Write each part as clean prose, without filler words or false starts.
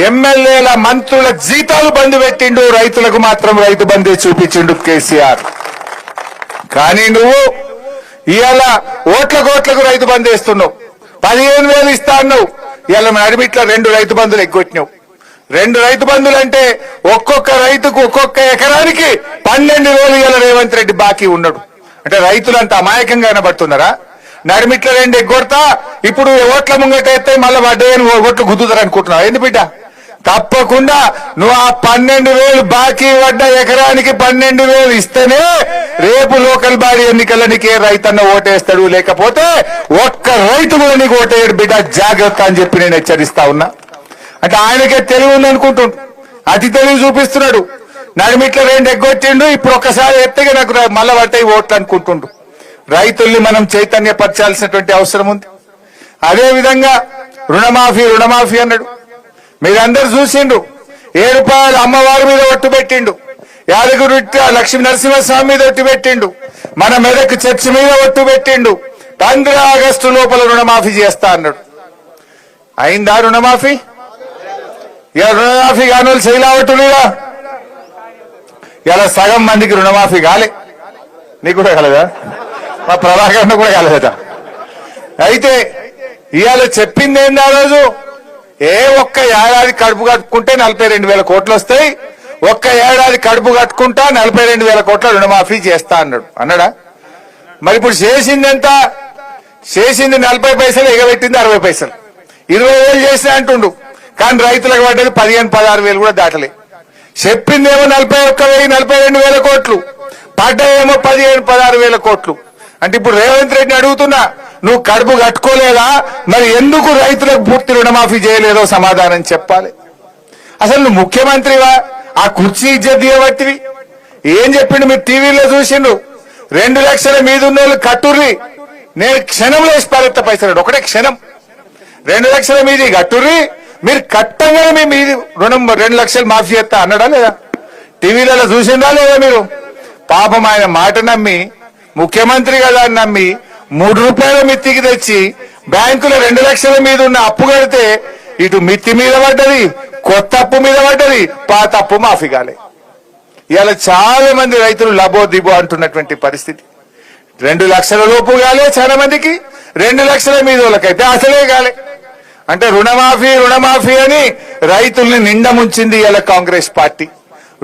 ఎమ్మెల్యేల మంత్రుల జీతాలు బంద్ పెట్టిండు, రైతులకు మాత్రం రైతు బంధే చూపించిండు కేసీఆర్. కానీ నువ్వు ఇవాళ ఓట్లకు రైతు బంద్ వేస్తున్నావు. 15,000 ఇస్తా అన్నావు, ఇవాళ నడిమిట్ల 2 రైతు బంధులు ఎగ్గొట్టినావు. 2 రైతు బంధులు అంటే ఒక్కొక్క రైతుకు ఒక్కొక్క ఎకరానికి 12,000 ఇవాళ రేవంత్ రెడ్డి బాకీ ఉన్నాడు. అంటే రైతులంతా అమాయకంగా కనబడుతున్నారా? నడిమిట్ల 2 ఎగ్గొడతా, ఇప్పుడు ఓట్ల ముంగట ఎత్తే మళ్ళీ వడ్డేయని ఓట్లు గుద్దుతారు అనుకుంటున్నావు. ఏంది బిడ్డ? తప్పకుండా నువ్వు ఆ 12,000 బాకీ పడ్డ ఎకరానికి 12,000 ఇస్తేనే రేపు లోకల్ బాడీ ఎన్నికల నీకే రైతన్న ఓటేస్తాడు, లేకపోతే ఒక్క రైతు కూడా నీకు ఓటేయడు బిడ్డ, జాగ్రత్త అని చెప్పి నేను హెచ్చరిస్తా ఉన్నా. అంటే ఆయనకే తెలివి ఉందనుకుంటుండు, అతి తెలివి చూపిస్తున్నాడు. నడిమిట్ల 2 ఎగ్గొట్టిండు, ఇప్పుడు ఒక్కసారి ఎత్తగా నాకు మళ్ళా పడతాయి ఓట్లు అనుకుంటుండు. రైతుల్ని మనం చైతన్యపరచాల్సినటువంటి అవసరం ఉంది. అదే విధంగా రుణమాఫీ అన్నాడు. మీరందరూ చూసిండు. 7 రూపాయలు అమ్మవారి మీద ఒట్టు పెట్టిండు, యాదగిరి లక్ష్మీ నరసింహస్వామి మీద ఒట్టు పెట్టిండు, మన మెదక్ చర్చి మీద ఒట్టు పెట్టిండు. 15 ఆగస్టు లోపల రుణమాఫీ చేస్తా అన్నాడు. అయిందా రుణమాఫీ? ఇక రుణమాఫీ కాని వాళ్ళు శైలావట్టుగా ఇలా సగం మందికి రుణమాఫీ కాలే. నీకు కూడా కాలేదా? మా ప్రభాకరణ కూడా కాలేదా? అయితే ఇవాళ చెప్పింది ఏంది? ఆ రోజు ఒక్క ఏడాది కడుపు కట్టుకుంటే 42,000 కోట్లు వస్తాయి, ఒక్క ఏడాది కడుపు కట్టుకుంటా 42,000 కోట్ల రుణమాఫీ చేస్తా అన్నాడా? మరి ఇప్పుడు చేసింది ఎంత? చేసింది 40 పైసలు, ఎగబెట్టింది 60 పైసలు. 20,000 చేసినా అంటుండు, కానీ రైతులకు పడ్డది 15,000-16,000 కూడా దాటలే. చెప్పిందేమో 41,000 42,000 కోట్లు, పడ్డాయేమో 15,000-16,000 కోట్లు. అంటే ఇప్పుడు రేవంత్ రెడ్డిని అడుగుతున్నా, నువ్వు కడుపు కట్టుకోలేదా? మరి ఎందుకు రైతులకు పూర్తి రుణమాఫీ చేయలేదో సమాధానం చెప్పాలి. అసలు నువ్వు ముఖ్యమంత్రివా? ఆ కుర్చీ ఇజ్జత్ చేయబట్టివి. ఏం చెప్పిండు? మీరు టీవీలో చూసిండు. 2 లక్షల మీద ఉన్న వాళ్ళు కట్టుర్రి, నేను క్షణంలో వేసి పారెత్త పైసలు. ఒకటే క్షణం 2 లక్షల మీది కట్టుర్రి, మీరు కట్టంగానే మీ మీది రుణం 2 లక్షలు మాఫీ చేస్తా అన్నాడా లేదా? టీవీలలో చూసిందా లేదా మీరు? పాపం ఆయన మాట నమ్మి, ముఖ్యమంత్రి కదా అని నమ్మి 3 రూపాయల మిత్తికి తెచ్చి బ్యాంకులో 2 లక్షల మీద ఉన్న అప్పు కడితే ఇటు మిత్తి మీద పడ్డది, కొత్త అప్పు మీద పడ్డది, పాత అప్పు మాఫీ కాలే. ఇలా చాలా మంది రైతులు లబో దిబో అంటున్నటువంటి పరిస్థితి. 2 లక్షల లోపు కాలే చాలా మందికి, 2 లక్షల మీద వాళ్ళకైతే అసలే కాలే. అంటే రుణమాఫీ అని రైతుల్ని నిండా ముంచింది ఇలా కాంగ్రెస్ పార్టీ.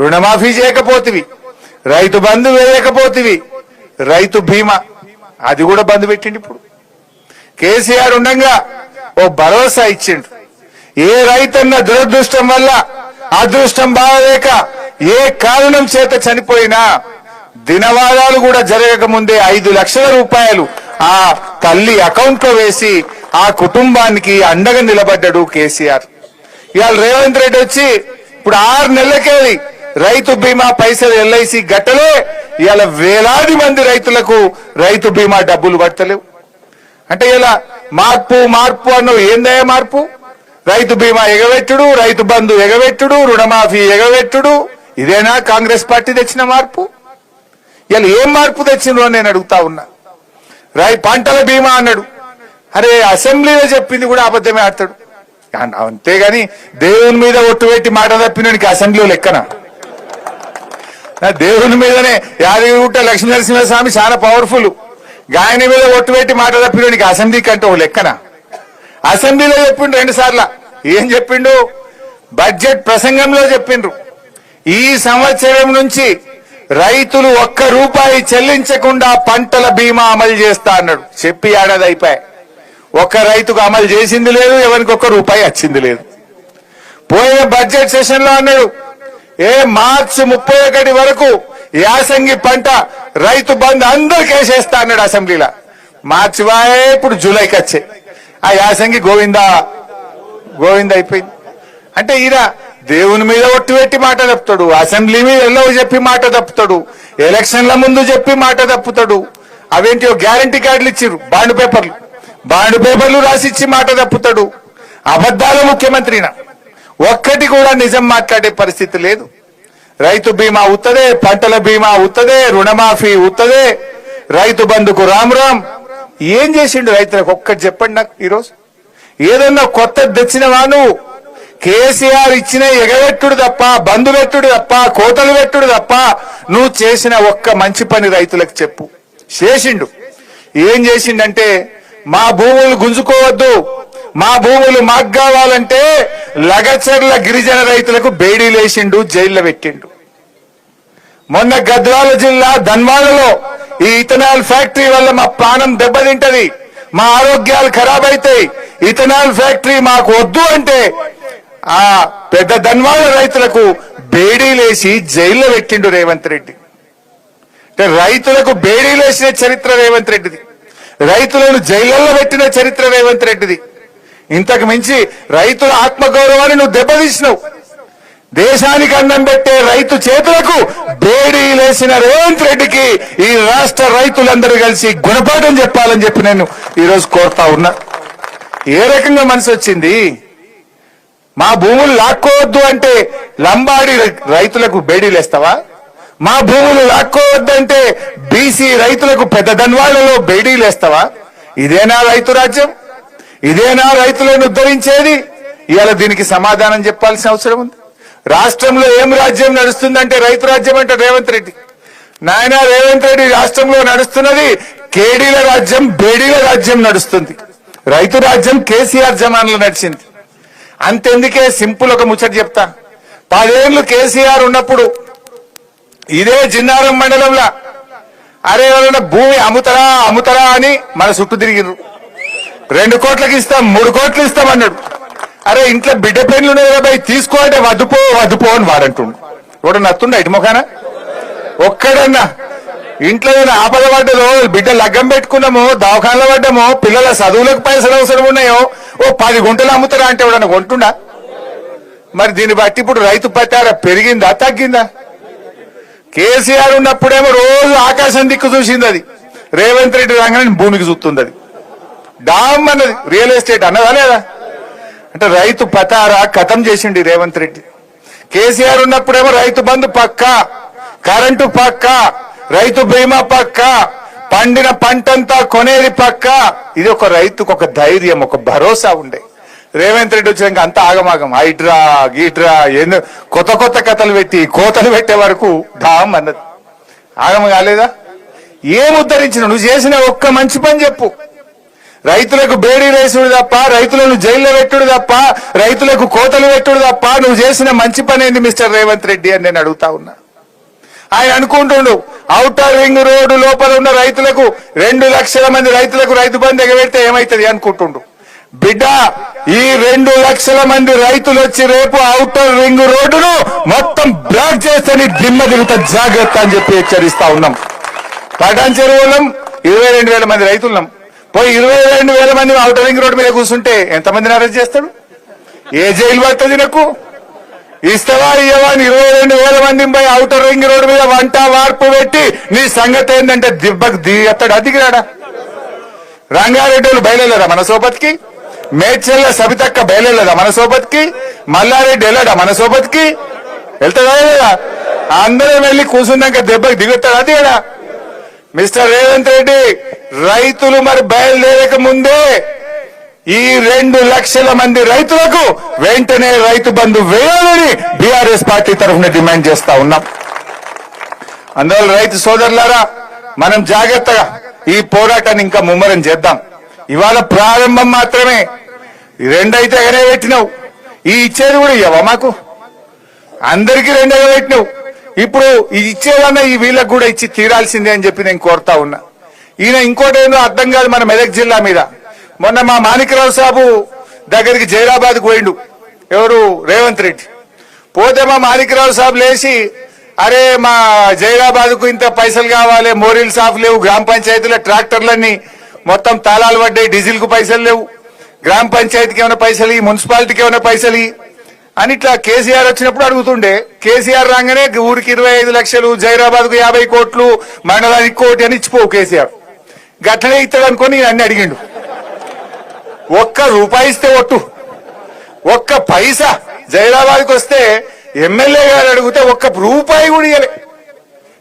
రుణమాఫీ చేయకపోతివి, రైతు బంధు వేయకపోతివి, రైతు బీమా అది కూడా బంద్ పెట్టిండు. ఇప్పుడు కేసీఆర్ ఉండగా ఓ భరోసా ఇచ్చిండు. ఏ రైతన్న దురదృష్టం వల్ల అదృష్టం బాగలేక ఏ కారణం చేత చనిపోయినా దినవారాలు కూడా జరగక ముందే 5 లక్షల రూపాయలు ఆ తల్లి అకౌంట్ లో వేసి ఆ కుటుంబానికి అండగా నిలబడ్డాడు కేసీఆర్. ఇవాళ రేవంత్ రెడ్డి వచ్చి ఇప్పుడు 6 నెలలకేది రైతు బీమా పైసలు ఎల్ఐసి గట్టలే, ఇవాళ వేలాది మంది రైతులకు రైతు బీమా డబ్బులు పడతలేవు. అంటే ఇలా మార్పు అన్నవి ఏందయ్యా మార్పు? రైతు బీమా ఎగవెట్టుడు, రైతు బంధు ఎగవెట్టుడు, రుణమాఫీ ఎగవెట్టుడు, ఇదేనా కాంగ్రెస్ పార్టీ తెచ్చిన మార్పు? ఇలా ఏం మార్పు తెచ్చిండ్రు అని నేను అడుగుతా ఉన్నా. పంటల బీమా అన్నాడు, అరే అసెంబ్లీలో చెప్పింది కూడా అబద్ధమే ఆడతాడు. అంతేగాని దేవుని మీద ఒట్టు పెట్టి మాట తప్పినోనికి అసెంబ్లీలో లెక్కన? దేవుని మీదనే యాదగిరిగుట్ట లక్ష్మీ నరసింహస్వామి చాలా పవర్ఫుల్, ఆయన మీద ఒట్టు పెట్టి మాట తప్పినోనికి అసెంబ్లీ కంటే ఓ లెక్కన? అసెంబ్లీలో చెప్పిండు 2 సార్లు. ఏం చెప్పిండు? బడ్జెట్ ప్రసంగంలో చెప్పిండ్రు, ఈ సంవత్సరం నుంచి రైతులు 1 రూపాయి చెల్లించకుండా పంటల బీమా అమలు చేస్తా అన్నాడు. చెప్పి ఏడాది అయిపోయాయి, ఒక్క రైతుకు అమలు చేసింది లేదు, ఎవరికి 1 రూపాయి వచ్చింది లేదు. పోయిన బడ్జెట్ సెషన్ లో అన్నాడు, మార్చి 31 వరకు యాసంగి పంట రైతు బంధు అందరికి వేసేస్తా అన్నాడు అసెంబ్లీలో. మార్చి వాయే ఇప్పుడు జూలైకి వచ్చే ఆ యాసంగి గోవింద అయిపోయింది. అంటే ఈయన దేవుని మీద ఒట్టు పెట్టి మాట తప్పుతాడు, అసెంబ్లీ మీద ఎల్లో చెప్పి మాట తప్పుతాడు, ఎలక్షన్ల ముందు చెప్పి మాట తప్పుతాడు. అవేంటి గ్యారంటీ కార్డులు ఇచ్చిర్రు, బాండ్ పేపర్లు రాసిచ్చి మాట తప్పుతాడు. అబద్ధాల ముఖ్యమంత్రిన ఒక్కటి కూడా నిజం మాట్లాడే పరిస్థితి లేదు. రైతు బీమా ఉత్తదే, పంటల బీమా ఉత్తదే, రుణమాఫీ ఉత్తదే, రైతు బంధుకు రామ్. ఏం చేసిండు రైతులకు ఒక్కటి చెప్పండి నాకు. ఈరోజు ఏదన్నా కొత్త తెచ్చినవా? నువ్వు కేసీఆర్ ఇచ్చిన ఎగబెట్టుడు తప్ప, బంధు పెట్టుడు తప్ప, కోతలు పెట్టుడు తప్ప నువ్వు చేసిన ఒక్క మంచి పని రైతులకు చెప్పు. చేసిండు. ఏం చేసిండంటే, మా భూములు గుంజుకోవద్దు, మా భూములు మాకు కావాలంటే లగచర్ల గిరిజన రైతులకు బేడీలేసిండు, జైల్లో పెట్టిండు. మొన్న గద్వాల జిల్లా ధన్వాడలో ఈ ఇథనాల్ ఫ్యాక్టరీ వల్ల మా ప్రాణం దెబ్బతింటది, మా ఆరోగ్యాలు ఖరాబ్ అవుతాయి, ఇథనాల్ ఫ్యాక్టరీ మాకు వద్దు అంటే ఆ పెద్ద ధన్వాడ రైతులకు బేడీలేసి జైల్లో పెట్టిండు రేవంత్ రెడ్డి. అంటే రైతులకు బేడీలేసిన చరిత్ర రేవంత్ రెడ్డిది, రైతులను జైళ్లలో పెట్టిన చరిత్ర రేవంత్ రెడ్డిది. ఇంతకు మించి రైతుల ఆత్మగౌరవాన్ని నువ్వు దెబ్బతీసినావు. దేశానికి అన్నం పెట్టే రైతు చేతులకు బేడీలేసిన రేవంత్ రెడ్డికి ఈ రాష్ట్ర రైతులందరూ కలిసి గుణపాఠం చెప్పాలని చెప్పి నేను ఈరోజు కోరుతా ఉన్నా. ఏ రకంగా మనసు వచ్చింది? మా భూములు లాక్కోవద్దు అంటే లంబాడి రైతులకు బేడీలేస్తావా? మా భూములు లాక్కోవద్దంటే బీసీ రైతులకు పెద్ద ధన్వాడలో బేడీలేస్తావా? ఇదేనా రైతు రాజ్యం? ఇదేనా రైతులను ఉద్ధరించేది? ఇవాళ దీనికి సమాధానం చెప్పాల్సిన అవసరం ఉంది. రాష్ట్రంలో ఏం రాజ్యం నడుస్తుందంటే రైతు రాజ్యం అంటే రేవంత్ రెడ్డి. నాయన రేవంత్ రెడ్డి రాష్ట్రంలో నడుస్తున్నది కేడీల రాజ్యం, బేడీల రాజ్యం నడుస్తుంది. రైతు రాజ్యం కేసీఆర్ జమాన్లో నడిచింది. అంతెందుకే, సింపుల్ ఒక ముచ్చట చెప్తా. 10 ఏళ్లు కేసీఆర్ ఉన్నప్పుడు ఇదే జిన్నారం మండలంలో అరే ఎవరైనా భూమి అమ్ముతారా అని మన చుట్టూ తిరిగిరు. 2 కోట్లకి ఇస్తాం, 3 కోట్లు ఇస్తాం అన్నాడు. అరే ఇంట్లో బిడ్డ పెళ్లి ఉన్నాయి కదా భయ్, తీసుకో అంటే వద్దుపో అని వాడంటుండు. కూడా నత్తుండ ఇటు మొఖాన ఒక్కడన్నా ఇంట్లో ఆపద పడ్డదో, బిడ్డ లగ్గం పెట్టుకున్నామో, దవాఖానలో పడ్డామో, పిల్లల చదువులకు పైసలు అవసరం ఉన్నాయో, 10 గుంటలు అమ్ముతారా అంటే ఎవడన్నా కొంటుండా? మరి దీన్ని బట్టి ఇప్పుడు రైతు పట్టారా పెరిగిందా తగ్గిందా? కేసీఆర్ ఉన్నప్పుడేమో రోజు ఆకాశం దిక్కు చూసింది అది, రేవంత్ రెడ్డి రాగానే భూమికి చూస్తుంది అది. డామ్ అన్నది రియల్ ఎస్టేట్ అన్నదా లేదా? అంటే రైతు పతారా ఖతం చేసిండి రేవంత్ రెడ్డి. కేసీఆర్ ఉన్నప్పుడేమో రైతు బంధు పక్క, కరెంటు పక్క, రైతు బీమా పక్క, పండిన పంటంతా కొనేది పక్క. ఇది ఒక రైతుకు ఒక ధైర్యం, ఒక భరోసా ఉండే. రేవంత్ రెడ్డి వచ్చాక అంత ఆగమాగం, హైడ్రా గీట్రా ఏందో కొత్త కథలు పెట్టి కోతలు పెట్టే వరకు ధామ్ అన్నది. ఆగమ కాలేదా? ఏం ఉద్ధరించిన? నువ్వు చేసిన ఒక్క మంచి పని చెప్పు. రైతులకు బేడీ వేసుడు తప్ప, రైతులను జైల్లో పెట్టుడు తప్ప, రైతులకు కోతలు పెట్టుడు తప్ప నువ్వు చేసిన మంచి పని ఏంది మిస్టర్ రేవంత్ రెడ్డి అని నేను అడుగుతా ఉన్నా. ఆయన అనుకుంటుండు ఔటర్ రింగ్ రోడ్డు లోపల ఉన్న రైతులకు 2 లక్షల మంది రైతులకు రైతు బంధు ఎగబెడితే ఏమైతుంది అనుకుంటుండు. బిడ్డ, ఈ 2 లక్షల మంది రైతులు వచ్చి రేపు ఔటర్ రింగ్ రోడ్డును మొత్తం బ్లాక్ చేస్తే నీ దిమ్మ తిరుగుతా, జాగ్రత్త అని చెప్పి హెచ్చరిస్తా ఉన్నాం. పటాన్ చెరువులం 22,000 మంది రైతులున్నాం. పోయి 22,000 మంది ఔటర్ రింగ్ రోడ్డు మీద కూర్చుంటే ఎంతమందిని అరెస్ట్ చేస్తాడు? ఏ జైలు పడుతుంది? నాకు ఇస్తావా ఇయ్యవా? 22,000 మందిని పోయి ఔటర్ రింగ్ రోడ్డు మీద వంట వార్పు పెట్టి నీ సంగతి ఏంటంటే దిబ్బకు దిగతాడు. అదిగిరాడా? రంగారెడ్డి వాళ్ళు బయలుదేరా మన సోపతికి? మేడ్చల్ల సబితక్క బయలుదేరదా మన సోపతికి? మల్లారెడ్డి వెళ్ళాడా మన సోపతికి? వెళ్తాడా లేదా? అందరం వెళ్ళి కూర్చున్నాక దెబ్బకి దిగుతాడు. అదిగడా మిస్టర్ రేవంత్ రెడ్డి, రైతులు మరి బయలుదేరక ముందే ఈ 2 లక్షల మంది రైతులకు వెంటనే రైతు బంధు వేయాలని బీఆర్ఎస్ పార్టీ తరఫున డిమాండ్ చేస్తా ఉన్నాం. అందువల్ల రైతు సోదరులారా, మనం జాగ్రత్తగా ఈ పోరాటాన్ని ఇంకా ముమ్మరం చేద్దాం. ఇవాళ ప్రారంభం మాత్రమే. 2 అయితే ఎగనే పెట్టినావు, ఈ ఇచ్చేది కూడా ఇవ్వవా మాకు? అందరికీ 2 ఎగబెట్టినావు. ఇప్పుడు ఈ ఇచ్చేదన్నా ఈ వీళ్ళకు కూడా ఇచ్చి తీరాల్సిందే అని చెప్పి నేను కోరుతా ఉన్నా. ఈయన ఇంకోటి ఏందో అర్థం కాదు మన మెదక్ జిల్లా మీద. మొన్న మా మాణిక్రావు సాబు దగ్గరికి జైరాబాద్కు పోయిండు ఎవరు? రేవంత్ రెడ్డి. పోతే మా మాణిక్రావు సాబు లేచి, అరే మా జైరాబాద్కు ఇంత పైసలు కావాలి, మోరీలు సాఫ్ లేవు, గ్రామ పంచాయతీలో ట్రాక్టర్లన్నీ మొత్తం తాళాలు పడ్డాయి, డీజిల్ కు పైసలు లేవు, గ్రామ పంచాయతీకి ఏమైనా పైసలు, మున్సిపాలిటీకి ఏమైనా పైసలు అని ఇట్లా కేసీఆర్ వచ్చినప్పుడు అడుగుతుండే. కేసీఆర్ రాగానే ఊరికి 25 లక్షలు, జైరాబాద్ కు 50 కోట్లు, మండలానికి 1 కోటి అని ఇచ్చిపోవు కేసీఆర్. గట్లనే ఇస్తాడు అనుకోని అన్ని అడిగిండు. 1 రూపాయి ఇస్తే ఒట్టు, 1 పైసా జైరాబాద్కి వస్తే ఎమ్మెల్యే గారు అడిగితే 1 రూపాయి కూడా ఇవ్వలే.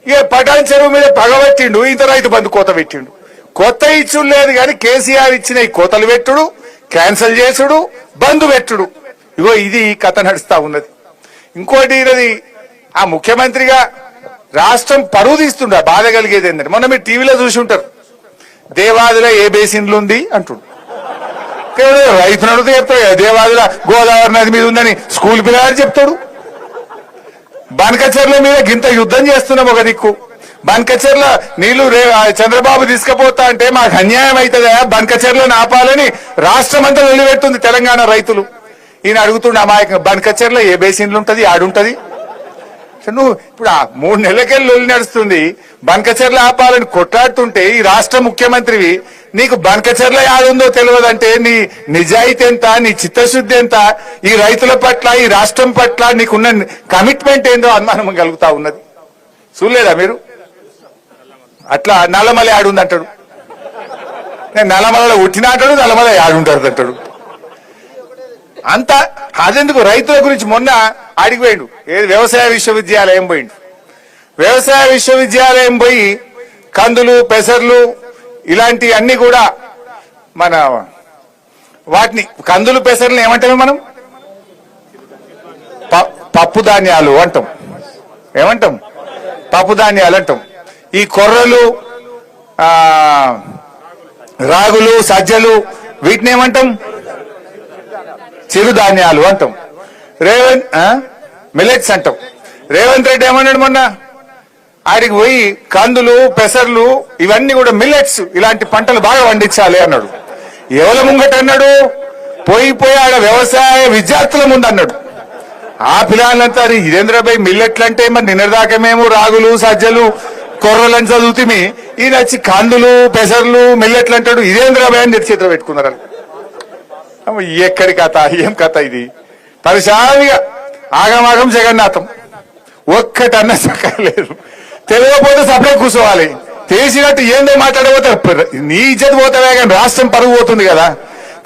ఇక పటాన్ చెరువు మీద పగబట్టిండు, ఇంత రైతు బంధు కోత పెట్టిండు. కొత్త ఇచ్చుడు లేదు కానీ కేసీఆర్ ఇచ్చిన ఈ కోతలు పెట్టుడు, క్యాన్సిల్ చేసుడు, బంధు పెట్టుడు. ఇగో ఇది కథ నడుస్తా ఉన్నది. ఇంకోటి ఇది ఆ ముఖ్యమంత్రిగా రాష్ట్రం పరువు తీస్తుండ బాధ కలిగేది ఏంటంటే మొన్న మీరు టీవీలో చూసి ఉంటారు, దేవాదిలో ఏ బేసిన్లు ఉంది అంటుండు. రైతు నడుతూ చెప్తాడు, దేవాదిలో గోదావరి నది మీద ఉందని స్కూల్ పిల్లలు చెప్తాడు. బనకచెర్ల మీద గింత యుద్ధం చేస్తున్నాం ఒక దిక్కు, బనకచెర్ల నీళ్లు చంద్రబాబు తీసుకుపోతా అంటే మాకు అన్యాయం అవుతుందా, బనకచెర్లను ఆపాలని రాష్ట్రం అంతా వెళ్లిపెడుతుంది తెలంగాణ రైతులు. ఈయన అడుగుతుండే అమాయకంగా బనకచెర్ల ఏ బేసిన్లు ఉంటది ఆడుంటది. నువ్వు ఇప్పుడు 3 నెలలకెళ్ళి లొల్లి నడుస్తుంది, బనకచెర్ల ఆపాలని కొట్లాడుతుంటే ఈ రాష్ట్ర ముఖ్యమంత్రివి నీకు బనకచెర్ల యాడుందో తెలియదంటే నీ నిజాయితీ ఎంత, నీ చిత్తశుద్ధి ఎంత, ఈ రైతుల పట్ల ఈ రాష్ట్రం పట్ల నీకున్న కమిట్మెంట్ ఏందో అనుమానం కలుగుతా ఉన్నది. చూడలేదా మీరు? అట్లా నల్లమల యాడుంది అంటాడు, నేను నల్లమలలో ఉట్టిన అంటాడు, నల్లమల యాడుంటాడు అంటాడు. అంత అదెందుకు రైతుల గురించి మొన్న అడిగిపోయిండు, ఏది వ్యవసాయ విశ్వవిద్యాలయం పోయిండు. వ్యవసాయ విశ్వవిద్యాలయం పోయి కందులు పెసర్లు ఇలాంటి అన్ని కూడా మన వాటిని కందులు పెసర్లు ఏమంటాము మనం, పప్పు ధాన్యాలు అంటాం. ఏమంటాం? పప్పు ధాన్యాలు అంటాం. ఈ కొర్రలు రాగులు సజ్జలు వీటిని ఏమంటాం? చిరుధాన్యాలు అంటాం. మిల్లెట్స్ అంటాం. రేవంత్ రెడ్డి ఏమన్నాడు మొన్న, ఆడికి పోయి కందులు పెసర్లు ఇవన్నీ కూడా మిల్లెట్స్ ఇలాంటి పంటలు బాగా పండించాలి అన్నాడు. ఎవరి ముంగట అన్నాడు? పోయి ఆడ వ్యవసాయ విద్యార్థుల ముందు అన్నాడు. ఆ పిల్లలంతా ఇదేంద్రబాయ్ మిల్లెట్లు అంటే మరి నిన్నదాకా మేము రాగులు సజ్జలు కొర్రలని చదువుతుంది, ఈయన వచ్చి కందులు పెసర్లు మిల్లెట్లు అంటాడు, ఇదేంద్రబాయ్ అని చేతిలో పెట్టుకున్నారు. ఎక్కడి కథ, ఏం కథ ఇది? పరిశానిగా ఆగమాగం జగన్నాథం, ఒక్కటన్న సక్కలేదు. తెలియకపోతే సపరే కూర్చోవాలి, తెలిసినట్టు ఏందో మాట్లాడబోతారు. నీ ఇజ్జత్ పోతావే కానీ రాష్ట్రం పరుగు పోతుంది కదా.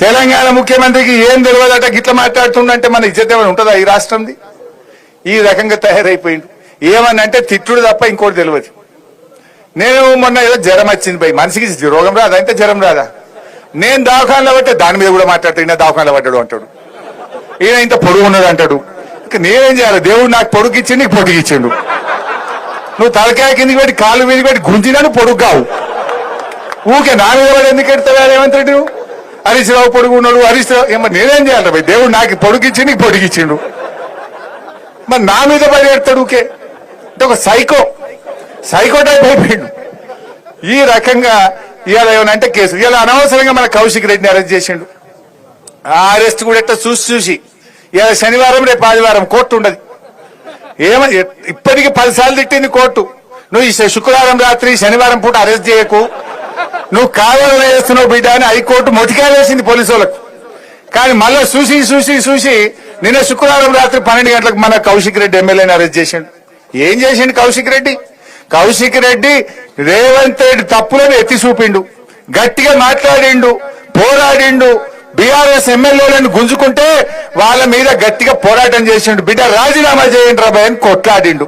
తెలంగాణ ముఖ్యమంత్రికి ఏం తెలియదట, గిట్లా మాట్లాడుతుండంటే మన ఇజ్జత్ ఏమైనా ఉంటుందా ఈ రాష్ట్రంది? ఈ రకంగా తయారైపోయింది. ఏమన్నంటే తిట్టుడు తప్ప ఇంకోటి తెలియదు. నేను మొన్న ఏదో జ్వరం వచ్చింది పోయి, మనిషికి రోగం రాదా అంటే జ్వరం రాదా, నేను దవాఖానలో పట్టే దాని మీద కూడా మాట్లాడతాడు, ఈయన దవాఖానలో పడ్డాడు అంటాడు, ఈయన ఇంత పొడుగు ఉన్నది అంటాడు. నేనేం చేయాలి? దేవుడు నాకు పొడుగు ఇచ్చిండు, నీకు పొడుగు ఇచ్చిండు. నువ్వు తలకాయ కిందికి పెట్టి కాలు మీదకి పెట్టి గుంజినాను పొడుగు కావు. ఊకే నా మీద పడి ఎందుకు ఎడతావా రేవంత్ రెడ్డి? హరీష్ రావు పొడుగు ఉన్నాడు, హరీష్ రావు ఏమో నేనేం చేయాలి భయ్? దేవుడు నాకు పొడుగు ఇచ్చి నీకు పొడుగు ఇచ్చిండు, మరి నా మీద పడి ఎడతాడు ఊకే. అంటే ఒక సైకో టైప్ అయిపోయిండు. ఈ రకంగా ఇవాళ ఏమనంటే కేసు, ఇవాళ అనవసరంగా మన కౌశిక్ రెడ్డిని అరెస్ట్ చేసిండు. ఆ అరెస్ట్ కూడా ఎట్లా చూసి ఇవాళ శనివారం రేపు ఆదివారం కోర్టు ఉండదు. ఇప్పటికీ 10 సార్లు తిట్టింది కోర్టు, నువ్వు ఈ శుక్రవారం రాత్రి శనివారం పూట అరెస్ట్ చేయకు, నువ్వు కావాలని చేస్తున్నావు బిడ్డ అని హైకోర్టు మొటికాయ వేసింది పోలీసు వాళ్ళకు. కానీ మళ్ళీ చూసి నిన్న శుక్రవారం రాత్రి 12 గంటలకు మన కౌశిక్ రెడ్డి ఎమ్మెల్యేని అరెస్ట్ చేసిండు. ఏం చేసిండు కౌశిక్ రెడ్డి? కౌశిక్ రెడ్డి రేవంత్ రెడ్డి తప్పులను ఎత్తి చూపిండు, గట్టిగా మాట్లాడిండు, పోరాడిండు. బీఆర్ఎస్ ఎమ్మెల్యేలను గుంజుకుంటే వాళ్ళ మీద గట్టిగా పోరాటం చేసిండు. బిడ్డ రాజీనామా చేయండి రాబాయ్ అని కొట్లాడిండు.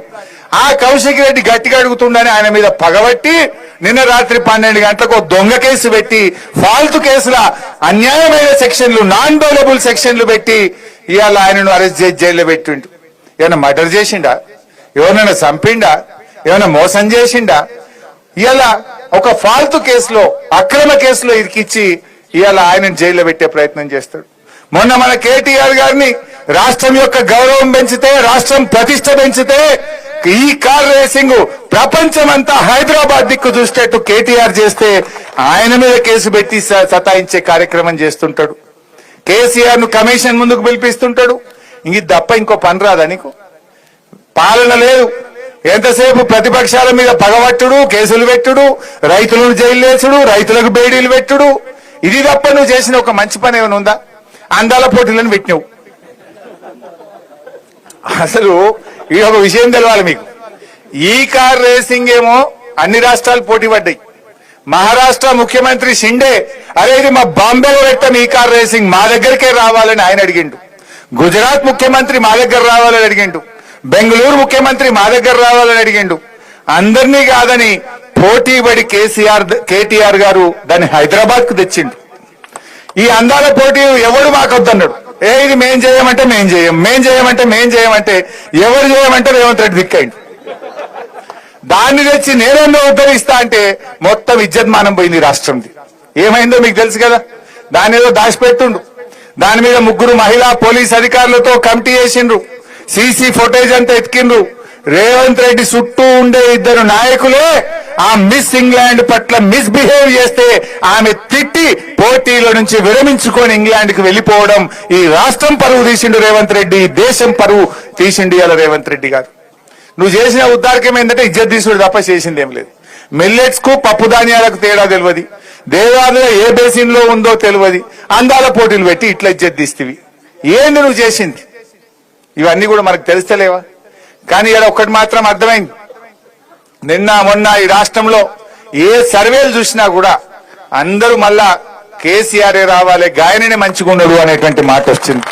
ఆ కౌశిక్ రెడ్డి గట్టిగా అడుగుతుండని ఆయన మీద పగబట్టి నిన్న రాత్రి 12 గంటలకు దొంగ కేసు పెట్టి, ఫాల్తు కేసుల అన్యాయమైన సెక్షన్లు, నాన్ బెయిలబుల్ సెక్షన్లు పెట్టి ఇవాళ ఆయనను అరెస్ట్ చేసి జైల్లో పెట్టిండు. ఏమైనా మర్డర్ చేసిండా? ఎవరైనా చంపిండా? ఏమైనా మోసం చేసిండా? ఇవాళ ఒక ఫాల్తు కేసులో, అక్రమ కేసులో ఇరికిచ్చి ఇవాళ ఆయనను జైల్లో పెట్టే ప్రయత్నం చేస్తాడు. మొన్న మన కేటీఆర్ గారిని రాష్ట్రం యొక్క గౌరవం పెంచితే, రాష్ట్రం ప్రతిష్ట పెంచితే, ఈ కార్ రేసింగ్ ప్రపంచమంతా హైదరాబాద్ దిక్కు చూసేట్టు కేటీఆర్ చేస్తే ఆయన మీద కేసు పెట్టి సతాయించే కార్యక్రమం చేస్తుంటాడు. కేసీఆర్ ను కమిషన్ ముందుకు పిలిపిస్తుంటాడు. ఇంక తప్ప ఇంకో పని రాదా నీకు? పాలన లేదు, ఎంతసేపు ప్రతిపక్షాల మీద పగబట్టుడు, కేసులు పెట్టుడు, రైతులను జైలు వేసుడు, రైతులకు బేడీలు పెట్టుడు, ఇది తప్ప నువ్వు చేసిన ఒక మంచి పని ఏమైనా ఉందా? అందాల పోటీలను పెట్టినావు. అసలు ఈ ఒక విషయం తెలవాలి మీకు, ఈ కార్ రేసింగ్ ఏమో అన్ని రాష్ట్రాలు పోటీ పడ్డాయి. మహారాష్ట్ర ముఖ్యమంత్రి షిండే అరే ఇది మా బాంబేలో పెట్టాం ఈ కార్ రేసింగ్, మా దగ్గరికే రావాలని ఆయన అడిగిండు. గుజరాత్ ముఖ్యమంత్రి మా దగ్గర రావాలని అడిగిండు. బెంగళూరు ముఖ్యమంత్రి మా దగ్గర రావాలని అడిగిండు. అందరినీ కాదని పోటీ పడి కేటీఆర్ గారు దాన్ని హైదరాబాద్ కు తెచ్చిండు. ఈ అందాల పోటీ ఎవడు మాకొద్దన్నాడు. ఇది మేం చేయమంటే మేం చేయమంటే ఎవరు చేయమంటే రేవంత్ రెడ్డి దిక్కైంది. దాన్ని తెచ్చి నేనేందో ఉద్ధరిస్తా అంటే మొత్తం ఇజ్జత్మానం పోయింది రాష్ట్రంది. ఏమైందో మీకు తెలుసు కదా. దాని ఏదో దాచిపెట్టుండు. దాని మీద 3 మహిళా పోలీస్ అధికారులతో కమిటీ చేసిండ్రు. సీసీ ఫుటేజ్ అంతా ఎత్తికిండ్రు. రేవంత్ రెడ్డి చుట్టూ ఉండే 2 నాయకులే ఆ మిస్ ఇంగ్లాండ్ పట్ల మిస్బిహేవ్ చేస్తే ఆమె తిట్టి పోటీల నుంచి విరమించుకొని ఇంగ్లాండ్ కి వెళ్లిపోవడం. ఈ రాష్ట్రం పరువు తీసిండు రేవంత్ రెడ్డి, దేశం పరువు తీసిండు ఇవాళ రేవంత్ రెడ్డి గారు. నువ్వు చేసిన ఉద్దారకం ఏంటంటే ఇజ్జత్ తీసుడు తప్ప చేసింది ఏం లేదు. మిల్లెట్స్ కు పప్పు ధాన్యాలకు తేడా తెలియదు, దేవాలయ ఏ బేసిన్ లో ఉందో తెలియదు, అందాల పోటీలు పెట్టి ఇట్లా ఇజ్జత్ తీస్తేవి. ఏంది నువ్వు చేసింది? ఇవన్నీ కూడా మనకు తెలుస్తలేవా? కానీ ఇక్కడ ఒక్కటి మాత్రం అర్థమైంది. నిన్న మొన్న ఈ రాష్ట్రంలో ఏ సర్వేలు చూసినా కూడా అందరూ మళ్ళా కేసీఆరే రావాలి, గాయననే మంచిగుండడు అనేటువంటి మాట వచ్చింది.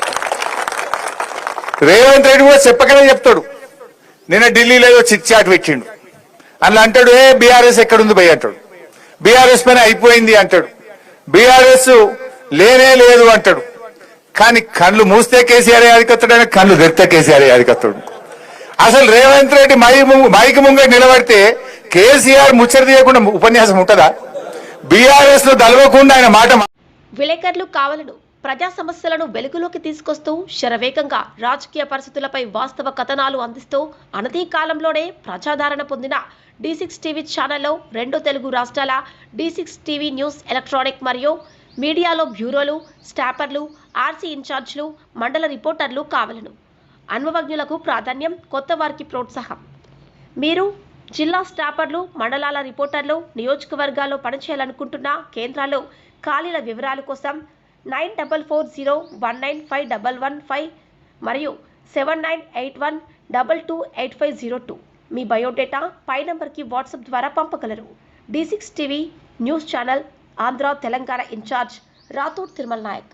రేవంత్ రెడ్డి కూడా చెప్పకనే చెప్తాడు. నిన్న ఢిల్లీలో ఏదో చిట్ చాట్ పెట్టిండు. అందులో అంటాడు, బీఆర్ఎస్ ఎక్కడుంది భయ్ అంటాడు. బీఆర్ఎస్ పైన అయిపోయింది అంటాడు. బీఆర్ఎస్ లేనే లేదు అంటాడు. కానీ కళ్ళు మూస్తే కేసీఆర్ అధికత్తాడు, కళ్ళు తెరిస్తే కేసీఆర్ అధికత్తాడు. అసలు రేవంత్ రెడ్డి మైకి ముంగ నిలబడితే కేసీఆర్ ముచ్చట తీయకుండా ఉపన్యాసం ఉంటుందా? బీఆర్ఎస్ లో దలవకుండా ఆయన మాట. విలేకరులు కావాలను ప్రజా సమస్యలను వెలుగులోకి తీసుకొస్తూ శరవేగంగా రాజకీయ పరిస్థితులపై వాస్తవ కథనాలు అందిస్తూ అనతి కాలంలోనే ప్రజాదరణ పొందిన D6 టీవీ ఛానల్లో 2 తెలుగు రాష్ట్రాల D6 టీవీ న్యూస్ ఎలక్ట్రానిక్ మరియు మీడియాలో బ్యూరోలు, స్టాపర్లు, ఆర్సీ ఇన్ఛార్జ్లు, మండల రిపోర్టర్లు కావాలను. అనుభవజ్ఞులకు ప్రాధాన్యం, కొత్త వారికి ప్రోత్సాహం. మీరు జిల్లా స్టాపర్లు, మండలాల రిపోర్టర్లు, నియోజకవర్గాల్లో పనిచేయాలనుకుంటున్న కేంద్రాల్లో ఖాళీల వివరాల కోసం 9440195115 మరియు 7981228502 మీ బయోడేటా పై నంబర్కి వాట్సాప్ ద్వారా పంపగలరు. D6 TV news channel Andhra Telangana incharge Rathod Tirumala Naik.